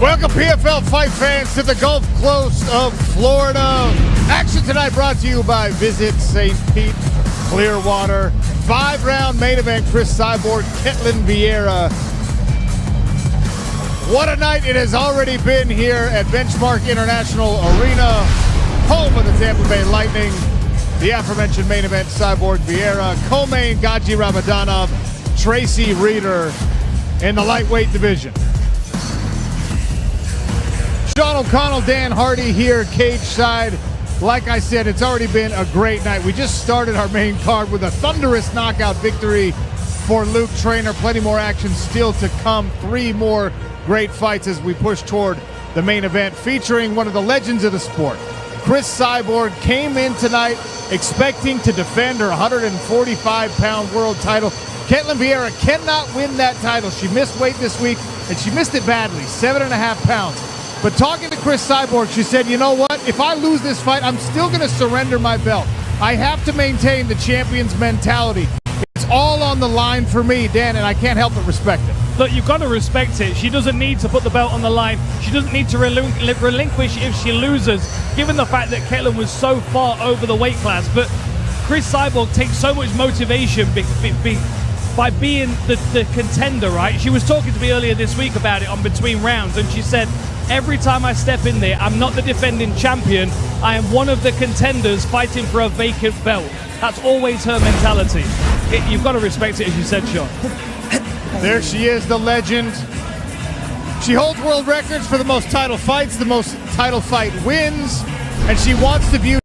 Welcome, PFL fight fans, to the Gulf Coast of Florida. Action tonight brought to you by Visit St. Pete, Clearwater. 5-round main event, Cris Cyborg, Ketlen Vieira. What a night it has already been here at Benchmark International Arena, home of the Tampa Bay Lightning. The aforementioned main event, Cyborg Vieira, co-main Gaji Ramadanov, Tracy Reeder in the lightweight division. Sean O'Connell, Dan Hardy here, cage side. Like I said, it's already been a great night. We just started our main card with a thunderous knockout victory for Luke Traynor. Plenty more action still to come. 3 more great fights as we push toward the main event, featuring one of the legends of the sport. Cris Cyborg came in tonight expecting to defend her 145-pound world title. Ketlen Vieira cannot win that title. She missed weight this week, and she missed it badly, 7.5 pounds. But talking to Cris Cyborg, she said, you know what? If I lose this fight, I'm still going to surrender my belt. I have to maintain the champion's mentality. It's all on the line for me, Dan, and I can't help but respect it. Look, you've got to respect it. She doesn't need to put the belt on the line. She doesn't need to relinquish if she loses, given the fact that Ketlen was so far over the weight class. But Cris Cyborg takes so much motivation by being the contender, right? She was talking to me earlier this week about it on Between Rounds, and she said, every time I step in there, I'm not the defending champion. I am one of the contenders fighting for a vacant belt. That's always her mentality. You've got to respect it, as you said, Sean. There she is, the legend. She holds world records for the most title fights, the most title fight wins, and she wants to view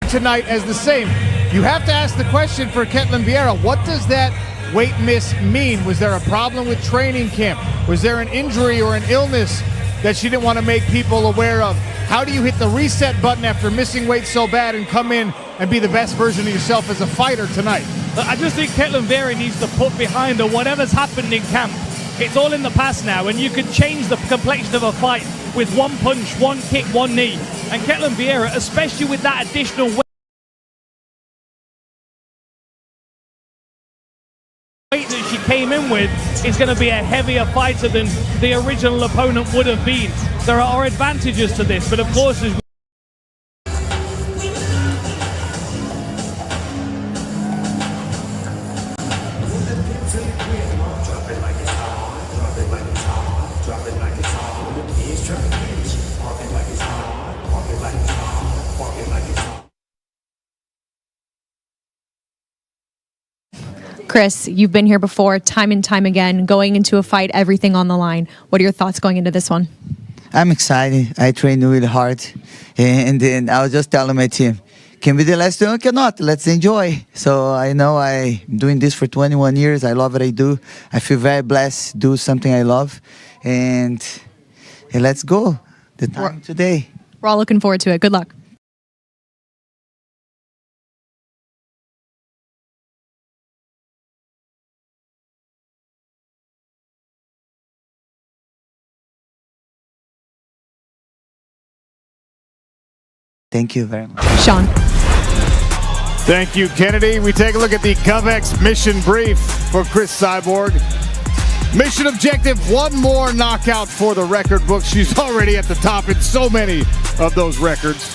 tonight as the same. You have to ask the question for Ketlen Vieira, what does that weight miss mean? Was there a problem with training camp? Was there an injury or an illness that she didn't want to make people aware of? How do you hit the reset button after missing weight so bad and come in and be the best version of yourself as a fighter tonight? I just think Ketlen Vieira needs to put behind her whatever's happened in camp. It's all in the past now, and you can change the complexion of a fight with one punch, one kick, one knee. And Ketlen Vieira, especially with that additional weight that she came in with, is going to be a heavier fighter than the original opponent would have been. There are advantages to this, but of course, as Cris, you've been here before, time and time again, going into a fight, everything on the line. What are your thoughts going into this one? I'm excited. I train really hard. And then I was just telling my team, can be the last one, cannot. Let's enjoy. So I know I'm doing this for 21 years. I love what I do. I feel very blessed to do something I love. And let's go. The time today. We're all looking forward to it. Good luck. Thank you very much. Sean. Thank you, Kennedy. We take a look at the GovX mission brief for Cris Cyborg. Mission objective, 1 more knockout for the record book. She's already at the top in so many of those records.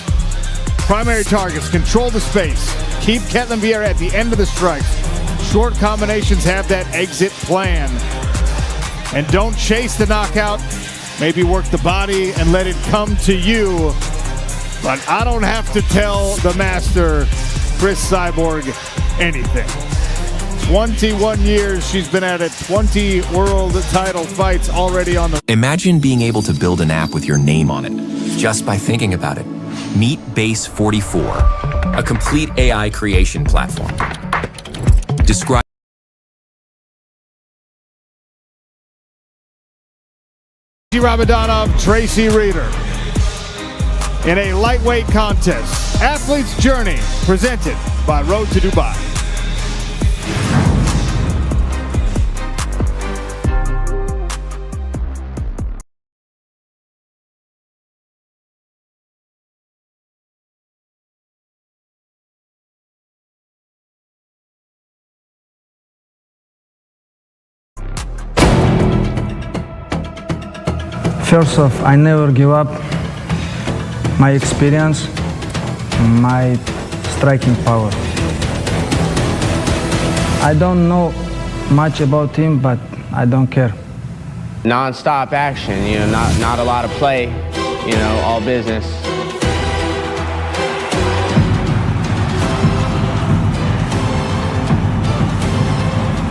Primary targets, control the space. Keep Ketlen Vieira at the end of the strikes. Short combinations have that exit plan. And don't chase the knockout. Maybe work the body and let it come to you. But I don't have to tell the master, Cris Cyborg, anything. 21 years she's been at it, 20 world title fights already on the... Imagine being able to build an app with your name on it, just by thinking about it. Meet Base 44, a complete AI creation platform. Describe Ramadanov, Tracy Reeder. In a lightweight contest, Athlete's Journey, presented by Road to Dubai. First off, I never give up. My experience, my striking power. I don't know much about him, but I don't care. Non-stop action, you know, not a lot of play, you know, all business.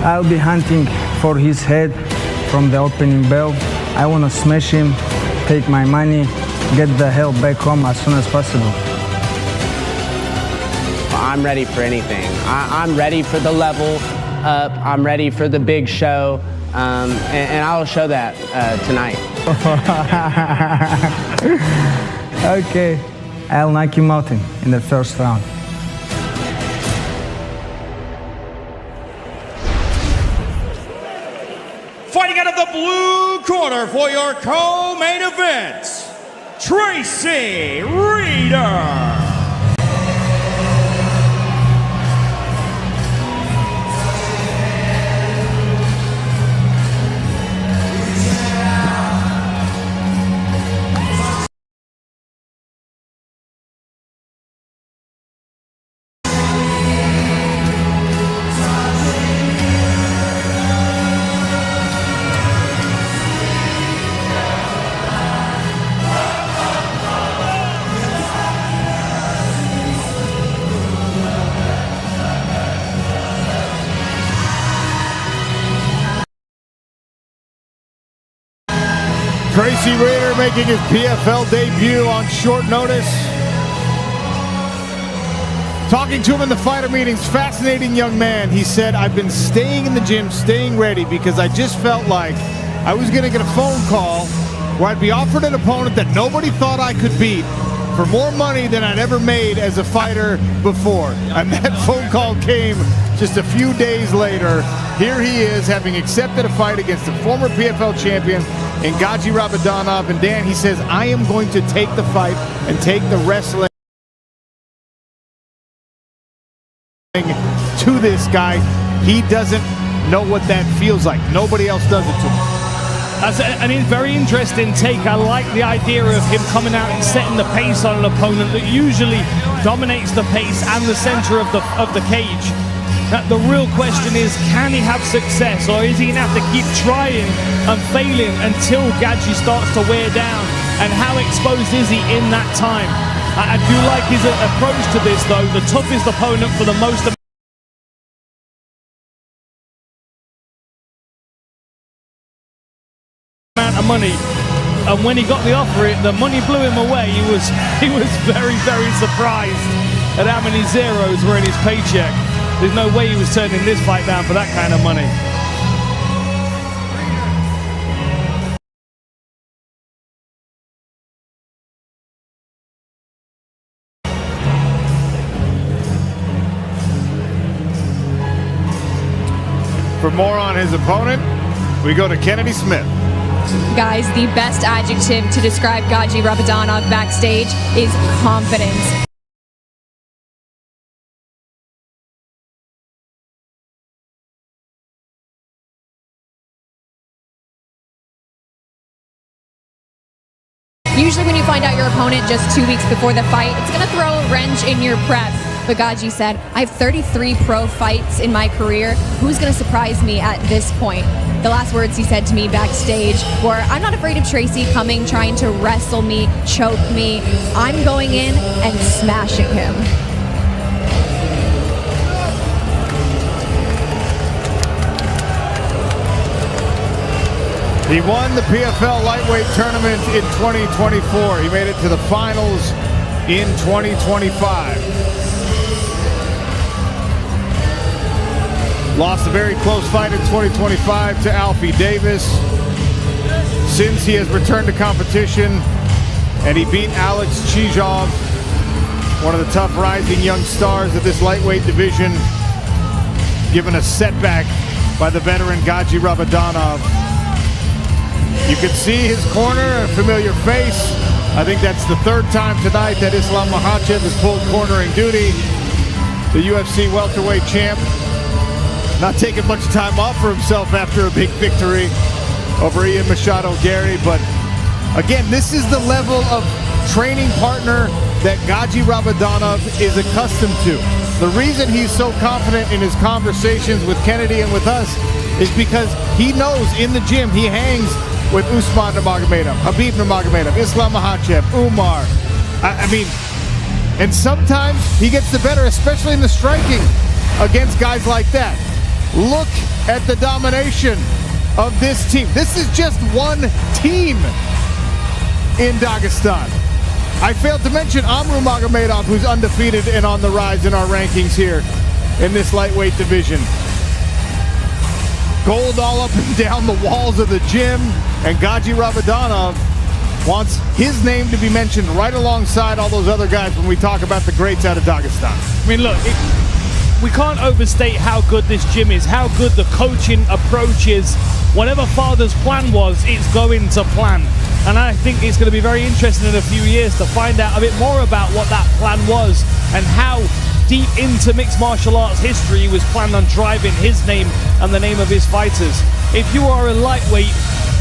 I'll be hunting for his head from the opening bell. I want to smash him, take my money, get the hell back home as soon as possible. I'm ready for anything. I'm ready for the level up. I'm ready for the big show, and I'll show that tonight. Okay, I'll knock him out in the first round. Fighting out of the blue corner for your co-main event, Cris Cyborg. Cris Cyborg making his PFL debut on short notice. Talking to him in the fighter meetings, fascinating young man. He said, I've been staying in the gym, staying ready, because I just felt like I was going to get a phone call where I'd be offered an opponent that nobody thought I could beat for more money than I'd ever made as a fighter before. And that phone call came just a few days later. Here he is, having accepted a fight against the former PFL champion in Gaji Rabadanov. And Dan, he says, I am going to take the fight and take the wrestling to this guy. He doesn't know what that feels like. Nobody else does it to him. That's a very interesting take. I like the idea of him coming out and setting the pace on an opponent that usually dominates the pace and the center of the cage. The real question is, can he have success, or is he going to have to keep trying and failing until Gaji starts to wear down? And how exposed is he in that time? I do like his approach to this, though. The toughest opponent for the most amount of money, and when he got the offer, the money blew him away. He was very, very surprised at how many zeros were in his paycheck. There's no way he was turning this fight down for that kind of money. For more on his opponent, we go to Kennedy Smith. Guys, the best adjective to describe Gaji Rabadanov backstage is confidence. Usually when you find out your opponent just 2 weeks before the fight, it's going to throw a wrench in your prep. But Gaji said, I have 33 pro fights in my career. Who's going to surprise me at this point? The last words he said to me backstage were, I'm not afraid of Tracy coming, trying to wrestle me, choke me. I'm going in and smashing him. He won the PFL lightweight tournament in 2024. He made it to the finals in 2025. Lost a very close fight in 2025 to Alfie Davis. Since he has returned to competition, and he beat Alex Chijov, one of the tough rising young stars of this lightweight division, given a setback by the veteran Gaji Rabadanov. You can see his corner, a familiar face. I think that's the third time tonight that Islam Makhachev has pulled cornering duty. The UFC welterweight champ not taking much time off for himself after a big victory over Ian Machado Gary, but Again, this is the level of training partner that Gaji Rabadanov is accustomed to. The reason he's so confident in his conversations with Kennedy and with us is because he knows in the gym he hangs with Usman Nurmagomedov, Khabib Nurmagomedov, Islam Makhachev, Umar. I mean, and sometimes he gets the better, especially in the striking against guys like that. Look at the domination of this team. This is just one team in Dagestan. I failed to mention Amru Magomedov, who's undefeated and on the rise in our rankings here in this lightweight division. Gold all up and down the walls of the gym, and Gaji Rabadanov wants his name to be mentioned right alongside all those other guys when we talk about the greats out of Dagestan. I mean, look, we can't overstate how good this gym is, how good the coaching approach is. Whatever Father's plan was, it's going to plan. And I think it's going to be very interesting in a few years to find out a bit more about what that plan was and how deep into mixed martial arts history he was planned on driving his name and the name of his fighters. If you are a lightweight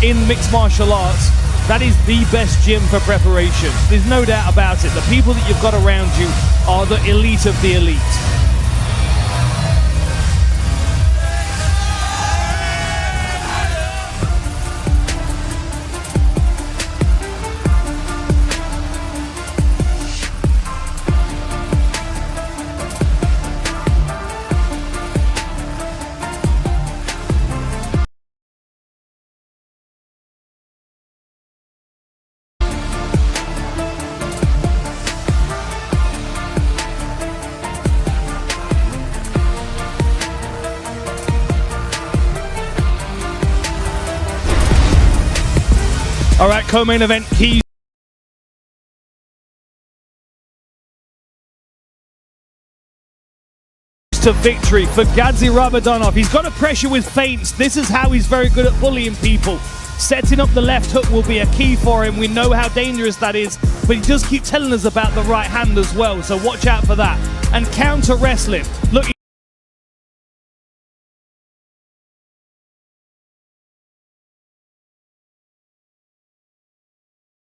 in mixed martial arts, that is the best gym for preparation. There's no doubt about it. The people that you've got around you are the elite of the elite. All right, co-main event keys to victory for Gaji Rabadanov. He's got a pressure with feints. This is how he's very good at bullying people. Setting up the left hook will be a key for him. We know how dangerous that is, but he does keep telling us about the right hand as well, so watch out for that. And counter wrestling. Look,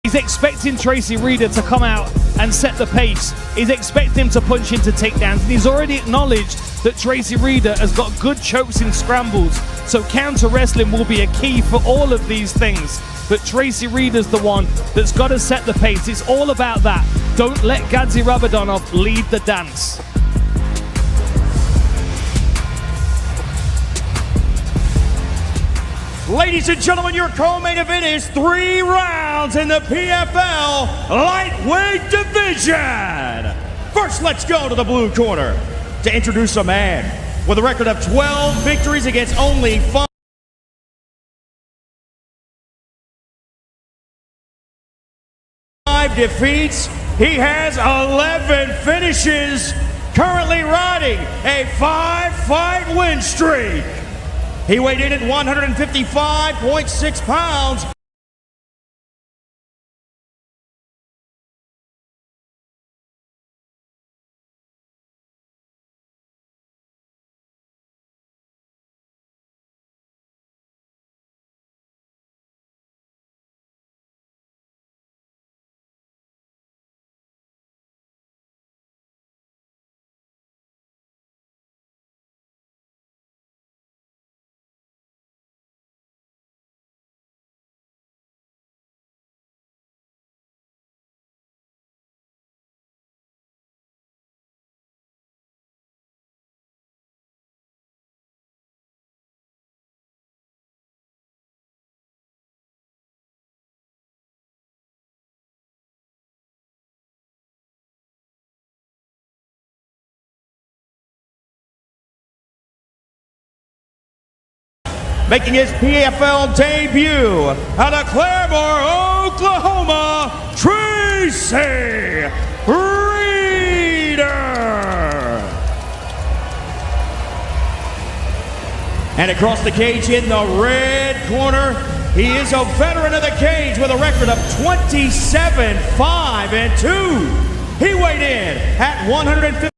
he's expecting Tracy Reeder to come out and set the pace. He's expecting him to punch into takedowns, and he's already acknowledged that Tracy Reeder has got good chokes in scrambles. So counter wrestling will be a key for all of these things. But Tracy Reeder's the one that's got to set the pace. It's all about that. Don't let Gaji Rabadanov lead the dance. Ladies and gentlemen, your co-main event is 3 rounds in the PFL Lightweight Division. First, let's go to the blue corner to introduce a man with a record of 12 victories against only 5 defeats. He has 11 finishes, currently riding a 5-fight win streak. He weighed in at 155.6 pounds. Making his PFL debut out of Claremore, Oklahoma, Tracy Reeder. And across the cage in the red corner, he is a veteran of the cage with a record of 27-5-2. He weighed in at 150.